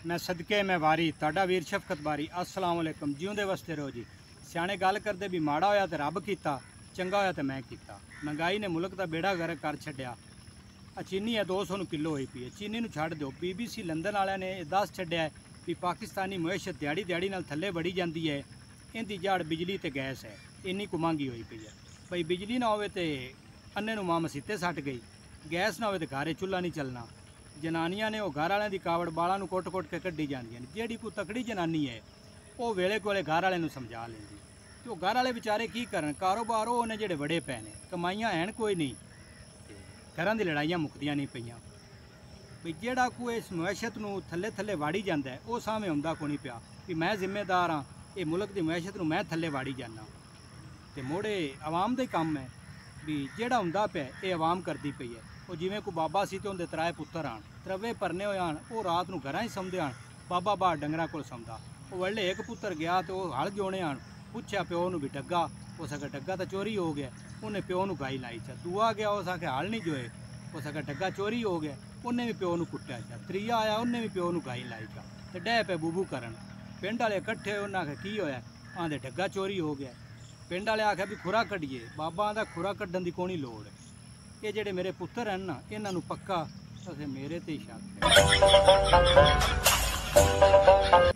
मैं सदके मैं वारी तुहाडा वीर शफकत बारी। अस्सलाम वालेकुम। जिउंदे वसते रहो जी। सियाणे गल करदे भी माड़ा होया तो रब कीता, चंगा होया तो मैं कीता। महंगाई ने मुल्क दा बेड़ा गर्क कर छड्डिया। चीनी है 200 ਨੂੰ किलो होई पई है। चीनी ਨੂੰ ਛੱਡ ਦਿਓ। BBC लंदन वालिਆਂ ने दस ਛੱਡਿਆ भी पाकिस्तानी मुएशत ਦਿਹਾੜੀ ਦਿਹਾੜੀ ਨਾਲ ਥੱਲੇ ਵੜੀ ਜਾਂਦੀ ਹੈ। ਇਹਦੀ ਜੜ ਬਿਜਲੀ ਤੇ ਗੈਸ ਹੈ। ਇੰਨੀ ਕੁ ਮੰਗੀ ਹੋਈ ਪਈ ਹੈ ਭਈ ਬਿਜਲੀ ਨਾ ਹੋਵੇ ਤੇ ਅੰਨੇ ਨੂੰ ਮਾਂ ਮਸੀਤੇ ਸੱਟ ਗਈ, ਗੈਸ ਨਾ ਹੋਵੇ ਤੇ ਘਰੇ ਚੁੱਲ੍ਹਾ ਨਹੀਂ ਚੱਲਣਾ। ਜਨਾਨੀਆਂ ਨੇ ਉਹ ਘਰ ਵਾਲਿਆਂ ਦੀ ਕਾਵੜ ਬਾਲਾਂ ਨੂੰ ਕੁੱਟ-ਕੁੱਟ ਕੇ ਕੱਢੀ ਜਾਂਦੀਆਂ ਨੇ। ਜਿਹੜੀ ਕੋਈ ਤਕੜੀ ਜਨਾਨੀ ਹੈ ਉਹ ਵੇਲੇ ਕੋਲੇ ਘਰ ਵਾਲੇ ਨੂੰ ਸਮਝਾ ਲੈਂਦੀ ਤੇ ਉਹ ਘਰ ਵਾਲੇ ਵਿਚਾਰੇ ਕੀ ਕਰਨ, ਕਾਰੋਬਾਰ ਉਹ ਨੇ ਜਿਹੜੇ ਵੜੇ ਪਏ ਨੇ, ਕਮਾਈਆਂ ਹੈਣ ਕੋਈ ਨਹੀਂ, ਘਰਾਂ ਦੀ ਲੜਾਈਆਂ ਮੁੱਕਦੀਆਂ ਨਹੀਂ ਪਈਆਂ। ਵੀ ਜਿਹੜਾ ਕੋਈ ਇਸ ਮੁਆਸ਼ਤ ਨੂੰ ਥੱਲੇ ਥੱਲੇ ਵਾੜੀ ਜਾਂਦਾ ਹੈ ਉਹ ਸਾਹਮਣੇ ਆਉਂਦਾ ਕੋਈ ਨਹੀਂ ਪਿਆ ਵੀ ਮੈਂ ਜ਼ਿੰਮੇਦਾਰ ਹਾਂ, ਇਹ ਮੁਲਕ ਦੀ ਮੁਆਸ਼ਤ ਨੂੰ ਮੈਂ ਥੱਲੇ ਵਾੜੀ ਜਾਂਦਾ। ਤੇ ਮੋੜੇ ਆਵਾਮ ਦਾ ਹੀ ਕੰਮ ਹੈ ਵੀ ਜਿਹੜਾ ਹੁੰਦਾ ਪਿਆ ਇਹ ਆਵਾਮ ਕਰਦੀ ਪਈ ਹੈ। ਉਹ ਜਿਵੇਂ ਕੋਈ ਬਾਬਾ ਸੀ ਤੇ ਉਹਦੇ ਤਰਾਏ ਪੁੱਤਰ ਆਣ, ਤਰਵੇ ਭਰਨੇ ਹੋਏ ਆਣ, ਉਹ ਰਾਤ ਨੂੰ ਘਰਾਂ ਹੀ ਸੌਂਦੇ ਆਣ, ਬਾਬਾ ਬਾਹਰ ਡੰਗਰਾਂ ਕੋਲ ਸੌਂਦਾ। ਉਹ ਵੇਲੇ ਇੱਕ ਪੁੱਤਰ ਗਿਆ ਤੇ ਉਹ ਹਲ ਜੋਣੇ ਆਣ, ਪੁੱਛਿਆ ਪਿਓ ਨੂੰ ਵੀ ਡੱਗਾ, ਉਸ ਆਖਿਆ ਡੱਗਾ ਤਾਂ ਚੋਰੀ ਹੋ ਗਿਆ। ਉਹਨੇ ਪਿਓ ਨੂੰ ਗਾਈ ਲਾਈ ਚਾ। ਦੂਆ ਗਿਆ, ਉਸ ਆਖਿਆ ਹਲ ਨਹੀਂ ਜੋਏ, ਉਸ ਆਖਿਆ ਡੱਗਾ ਚੋਰੀ ਹੋ ਗਿਆ, ਉਹਨੇ ਵੀ ਪਿਓ ਨੂੰ ਕੁੱਟਿਆ ਚਾ। ਤੀਆ ਆਇਆ, ਉਹਨੇ ਵੀ ਪਿਓ ਨੂੰ ਗਾਈ ਲਾਈ ਚਾ ਤੇ ਡਹਿ ਪਏ ਬੂਬੂ ਕਰਨ। ਪਿੰਡ ਵਾਲੇ ਇਕੱਠੇ ਹੋਏ, ਉਹਨਾਂ ਆਖਿਆ ਕੀ ਹੋਇਆ? ਆਂਦੇ ਡੱਗਾ ਚੋਰੀ ਹੋ ਗਿਆ। ਪਿੰਡ ਵਾਲੇ ਆਖਿਆ ਵੀ ਖੁਰਾ ਕੱਢੀਏ। ਬਾਬਾ ਆਂਦਾ ਖੁਰਾ ਕੱਢਣ ਦੀ ਕੋਈ ਲੋੜ ਹੈ, ਇਹ ਜਿਹੜੇ ਮੇਰੇ ਪੁੱਤਰ ਹਨ ਨਾ ਇਹਨਾਂ ਨੂੰ ਪੱਕਾ ਅਸੀਂ ਮੇਰੇ ਤੇ ਹੀ ਸ਼ੱਕ ਹੈ।